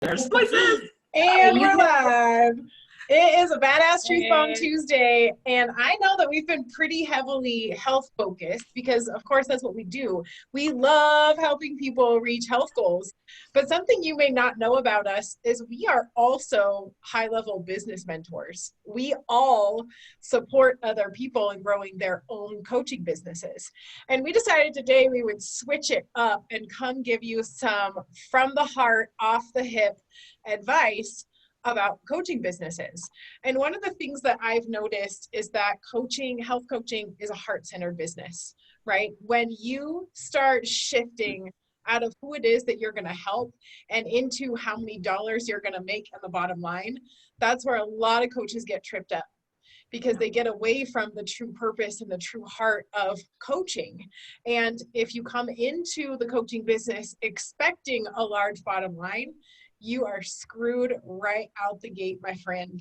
There's voices. And we're live. It is a Badass Truth Bomb Tuesday, and I know that we've been pretty heavily health focused because, of course, that's what we do. We love helping people reach health goals. But something you may not know about us is we are also high-level business mentors. We all support other people in growing their own coaching businesses. And we decided today we would switch it up and come give you some from the heart, off the hip advice about coaching businesses. And one of the things that I've noticed is that health coaching is a heart-centered business, right? When you start shifting out of who it is that you're going to help and into how many dollars you're going to make on the bottom line, that's where a lot of coaches get tripped up, because they get away from the true purpose and the true heart of coaching. And if you come into the coaching business expecting a large bottom line, you are screwed right out the gate, my friend.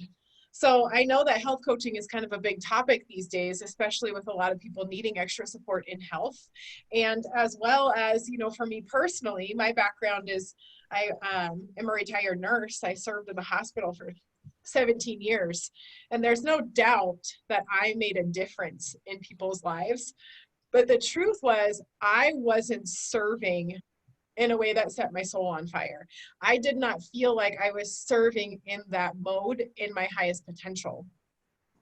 So I know that health coaching is kind of a big topic these days, especially with a lot of people needing extra support in health. And as well as, for me personally, my background is I am a retired nurse. I served in the hospital for 17 years. And there's no doubt that I made a difference in people's lives. But the truth was, I wasn't serving in a way that set my soul on fire. I did not feel like I was serving in that mode in my highest potential.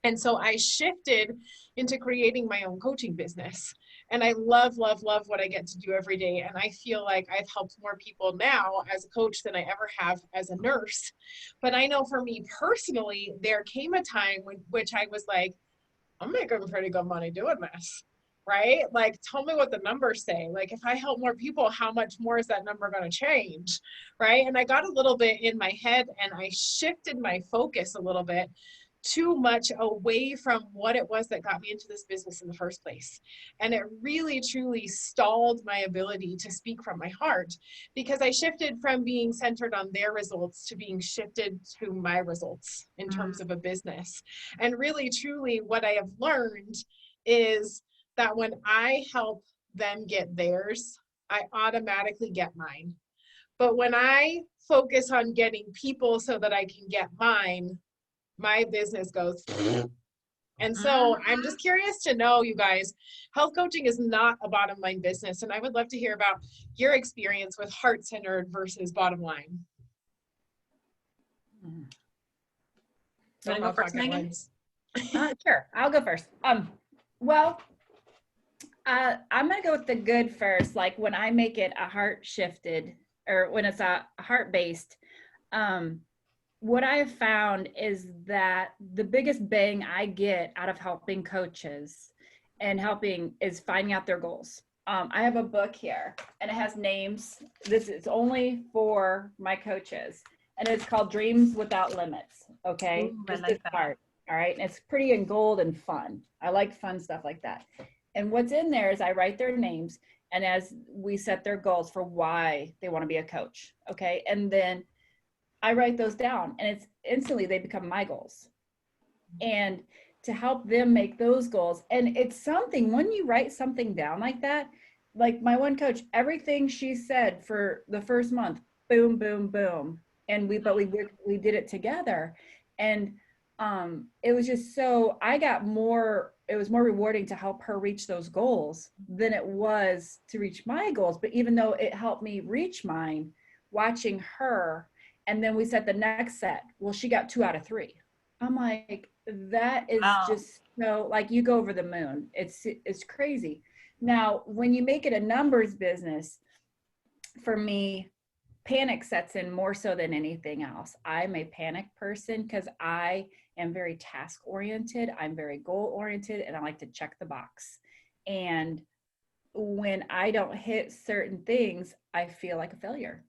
And so I shifted into creating my own coaching business. And I love, love, love what I get to do every day. And I feel like I've helped more people now as a coach than I ever have as a nurse. But I know for me personally, there came a time which I was like, I'm making pretty good money doing this, right? Like, tell me what the numbers say. Like, if I help more people, how much more is that number going to change, right? And I got a little bit in my head and I shifted my focus a little bit too much away from what it was that got me into this business in the first place. And it really, truly stalled my ability to speak from my heart, because I shifted from being centered on their results to being shifted to my results in terms of a business. And really, truly, what I have learned is that when I help them get theirs, I automatically get mine. But when I focus on getting people so that I can get mine, my business goes. And so I'm just curious to know, you guys, health coaching is not a bottom line business. And I would love to hear about your experience with heart-centered versus bottom line. Want to go first, Megan? Sure, I'll go first. Well, I'm going to go with the good first. Like when I make it a heart shifted, or when it's a heart based, what I have found is that the biggest bang I get out of helping coaches and helping is finding out their goals. I have a book here and it has names. This is only for my coaches and it's called Dreams Without Limits. Okay. Ooh, I like that. Part. All right. And it's pretty in gold and fun. I like fun stuff like that. And what's in there is I write their names and as we set their goals for why they want to be a coach. Okay. And then I write those down and it's instantly they become my goals. And to help them make those goals. And it's something, when you write something down like that, like my one coach, everything she said for the first month, boom, boom, boom. And we did it together. And it was just so, it was more rewarding to help her reach those goals than it was to reach my goals. But even though it helped me reach mine, watching her. And then we set the next set. Well, she got 2 out of 3. I'm like, that is just so, like, you go over the moon. It's crazy. Now, when you make it a numbers business, for me, panic sets in more so than anything else. I'm a panic person because I am very task oriented. I'm very goal oriented and I like to check the box. And when I don't hit certain things, I feel like a failure.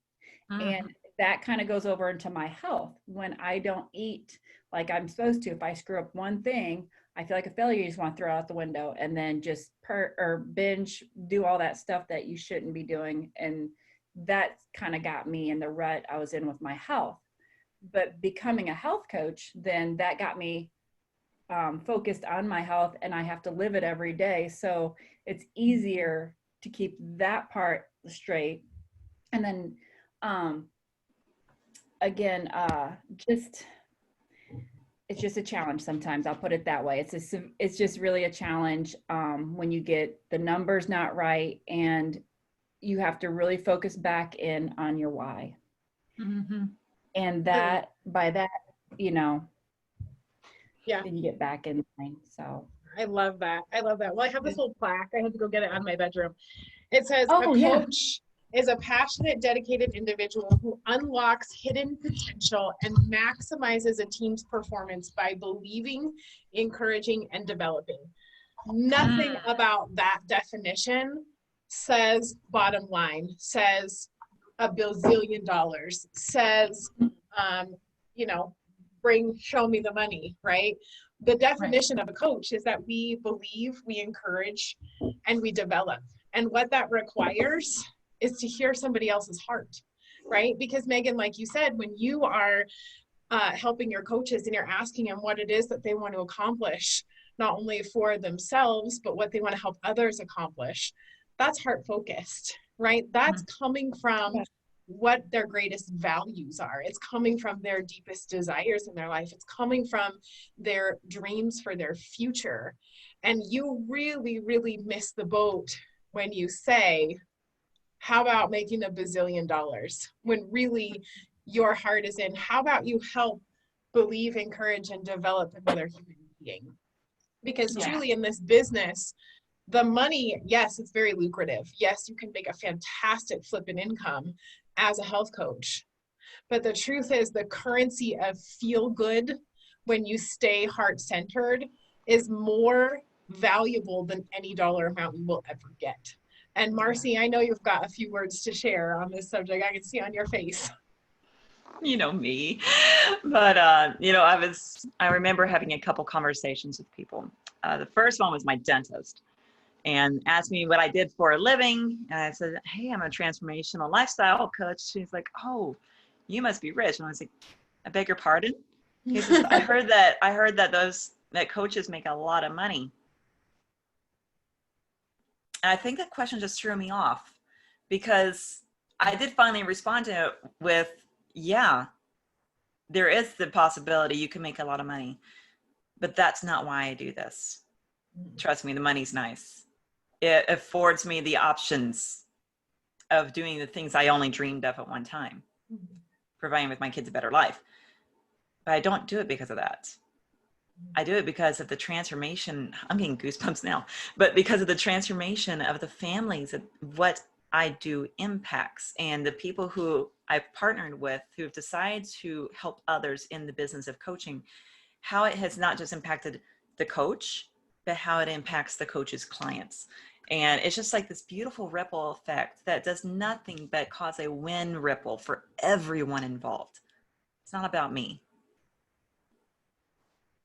And that kind of goes over into my health. When I don't eat like I'm supposed to, if I screw up one thing, I feel like a failure. You just want to throw out the window and then just binge, do all that stuff that you shouldn't be doing. And that kind of got me in the rut I was in with my health. But becoming a health coach, then that got me focused on my health and I have to live it every day. So it's easier to keep that part straight. And then again, it's just a challenge sometimes. I'll put it that way. It's just really a challenge when you get the numbers not right, and you have to really focus back in on your why. Mm-hmm. And that, by that, you know, Yeah. then you get back in line. So I love that. I love that. Well, I have this little plaque. I had to go get it out of my bedroom. It says, Oh, a yeah. coach is a passionate, dedicated individual who unlocks hidden potential and maximizes a team's performance by believing, encouraging, and developing. Nothing about that definition says bottom line, says $1 billion, says, you know, show me the money, right? The definition of a coach is that we believe, we encourage, and we develop. And what that requires is to hear somebody else's heart, right? Because Megan, like you said, when you are helping your coaches and you're asking them what it is that they want to accomplish, not only for themselves, but what they want to help others accomplish, that's heart focused, right? That's coming from what their greatest values are. It's coming from their deepest desires in their life. It's coming from their dreams for their future. And you really, really miss the boat when you say, how about making $1 bazillion? When really your heart is in, how about you help believe, encourage, and develop another human being? Because truly in this business, the money, yes, it's very lucrative. Yes, you can make a fantastic flipping income as a health coach. But the truth is, the currency of feel good when you stay heart-centered is more valuable than any dollar amount you will ever get. And Marcy, I know you've got a few words to share on this subject. I can see on your face. You know me, but you know, I remember having a couple conversations with people. The first one was my dentist, and asked me what I did for a living. And I said, hey, I'm a transformational lifestyle coach. She's like, oh, you must be rich. And I was like, I beg your pardon? He says, I heard that coaches make a lot of money. And I think that question just threw me off, because I did finally respond to it with, yeah, there is the possibility you can make a lot of money, but that's not why I do this. Trust me, the money's nice. It affords me the options of doing the things I only dreamed of at one time, providing with my kids a better life. But I don't do it because of that. I do it because of the transformation. I'm getting goosebumps now, but because of the transformation of the families, of what I do impacts, and the people who I've partnered with who have decided to help others in the business of coaching, how it has not just impacted the coach, but how it impacts the coach's clients. And it's just like this beautiful ripple effect that does nothing but cause a win ripple for everyone involved. It's not about me.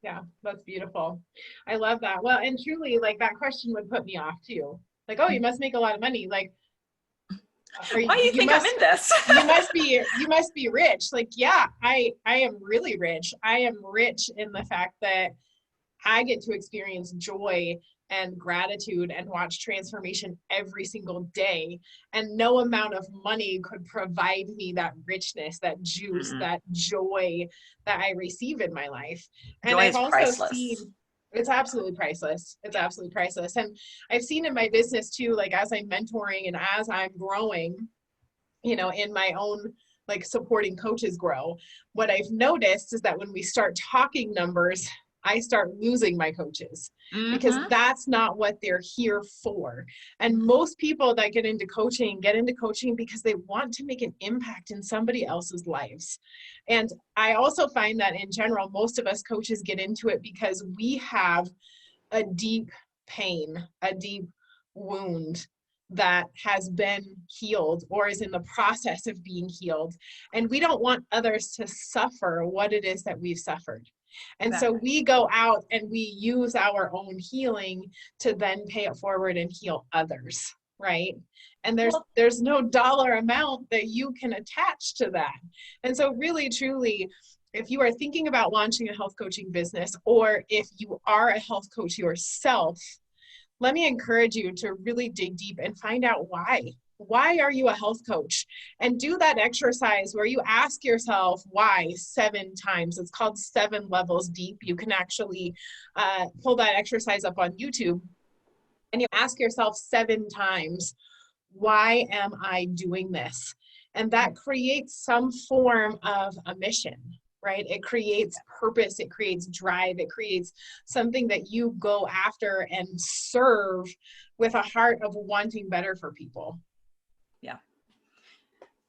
Yeah, that's beautiful. I love that. Well, and truly, like, that question would put me off too. Like, oh, you must make a lot of money. Like, why do you think I'm in this? you must be rich. Like, yeah, I am really rich. I am rich in the fact that I get to experience joy and gratitude and watch transformation every single day. And no amount of money could provide me that richness, that juice, that joy that I receive in my life. And joy I've is also priceless. seen, it's absolutely priceless. It's absolutely priceless. And I've seen in my business too, like as I'm mentoring and as I'm growing, you know, in my own, like, supporting coaches grow, what I've noticed is that when we start talking numbers, I start losing my coaches because that's not what they're here for. And most people that get into coaching because they want to make an impact in somebody else's lives. And I also find that in general, most of us coaches get into it because we have a deep pain, a deep wound that has been healed or is in the process of being healed. And we don't want others to suffer what it is that we've suffered. And so we go out and we use our own healing to then pay it forward and heal others, right? And there's no dollar amount that you can attach to that. And so really, truly, if you are thinking about launching a health coaching business, or if you are a health coach yourself, let me encourage you to really dig deep and find out why. why are you a health coach? And do that exercise where you ask yourself why 7 times. It's called 7 levels deep. You can actually pull that exercise up on YouTube, and you ask yourself 7 times, why am I doing this? And that creates some form of a mission, right? It creates purpose, it creates drive, it creates something that you go after and serve with a heart of wanting better for people. Yeah.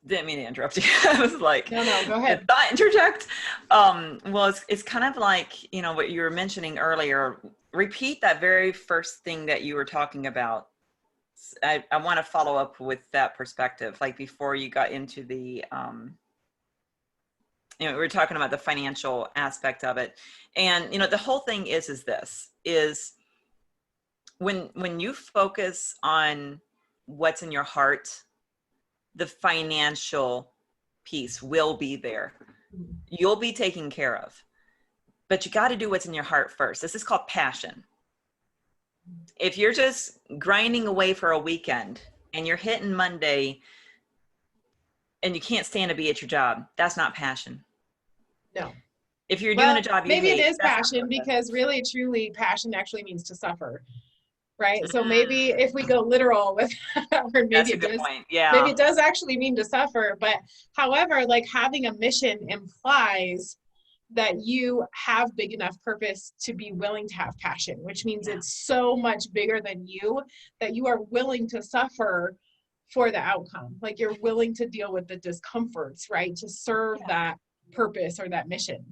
Didn't mean to interrupt you. I was like, No, go ahead. did I interject? Well, it's kind of like, you know, what you were mentioning earlier. Repeat that very first thing that you were talking about. I want to follow up with that perspective, like before you got into the, you know, we were talking about the financial aspect of it. And, you know, the whole thing is when you focus on what's in your heart, the financial piece will be there. You'll be taken care of, but you got to do what's in your heart first. This is called passion. If you're just grinding away for a weekend and you're hitting Monday and you can't stand to be at your job, that's not passion. No. If you're doing a job you maybe hate, it is that's passion, not because really, truly, passion actually means to suffer, right? So maybe if we go literal with, or maybe that's a it good does, point. Yeah. maybe it does actually mean to suffer. But however, like having a mission implies that you have big enough purpose to be willing to have passion, which means it's so much bigger than you that you are willing to suffer for the outcome. Like you're willing to deal with the discomforts, right? To serve that purpose or that mission.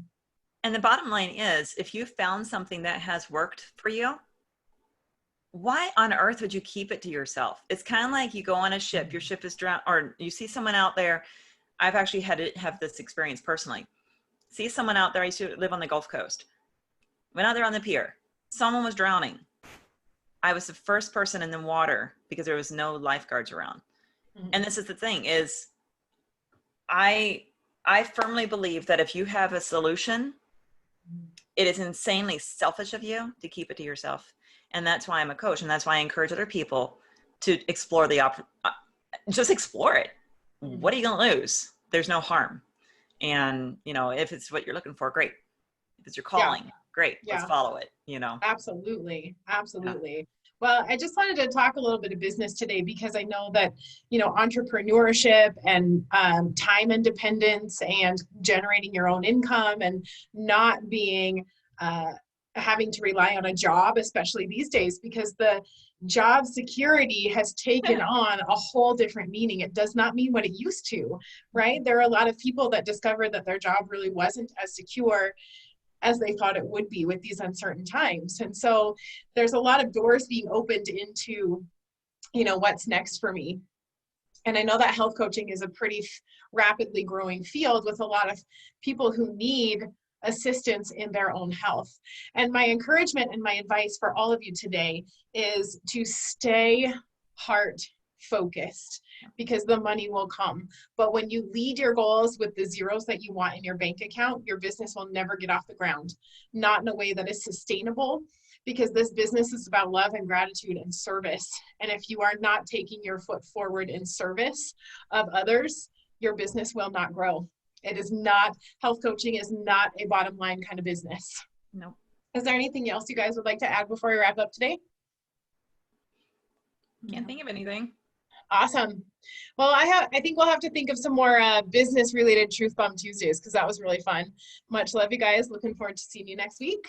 And the bottom line is, if you found something that has worked for you, why on earth would you keep it to yourself? It's kind of like you go on a ship, your ship is drowned, or you see someone out there. I've actually had to have this experience personally. See someone out there. I used to live on the Gulf Coast. Went out there on the pier. Someone was drowning. I was the first person in the water because there was no lifeguards around. Mm-hmm. And this is the thing is, I firmly believe that if you have a solution, it is insanely selfish of you to keep it to yourself. And that's why I'm a coach. And that's why I encourage other people to explore just explore it. What are you going to lose? There's no harm. And, you know, if it's what you're looking for, great. If it's your calling, great. Let's follow it, you know? Absolutely. Absolutely. Yeah. Well, I just wanted to talk a little bit of business today because I know that, you know, entrepreneurship and time independence and generating your own income and not being, having to rely on a job, especially these days, because the job security has taken on a whole different meaning. It does not mean what it used to, right? There are a lot of people that discover that their job really wasn't as secure as they thought it would be with these uncertain times. And so there's a lot of doors being opened into, you know, what's next for me. And I know that health coaching is a pretty rapidly growing field with a lot of people who need assistance in their own health. And my encouragement and my advice for all of you today is to stay heart focused, because the money will come. But when you lead your goals with the zeros that you want in your bank account, your business will never get off the ground, not in a way that is sustainable, because this business is about love and gratitude and service. And if you are not taking your foot forward in service of others, your business will not grow. It is not, health coaching is not a bottom line kind of business. No. Is there anything else you guys would like to add before we wrap up today? Can't think of anything. Awesome. Well, I think we'll have to think of some more business related Truth Bomb Tuesdays, because that was really fun. Much love, you guys. Looking forward to seeing you next week.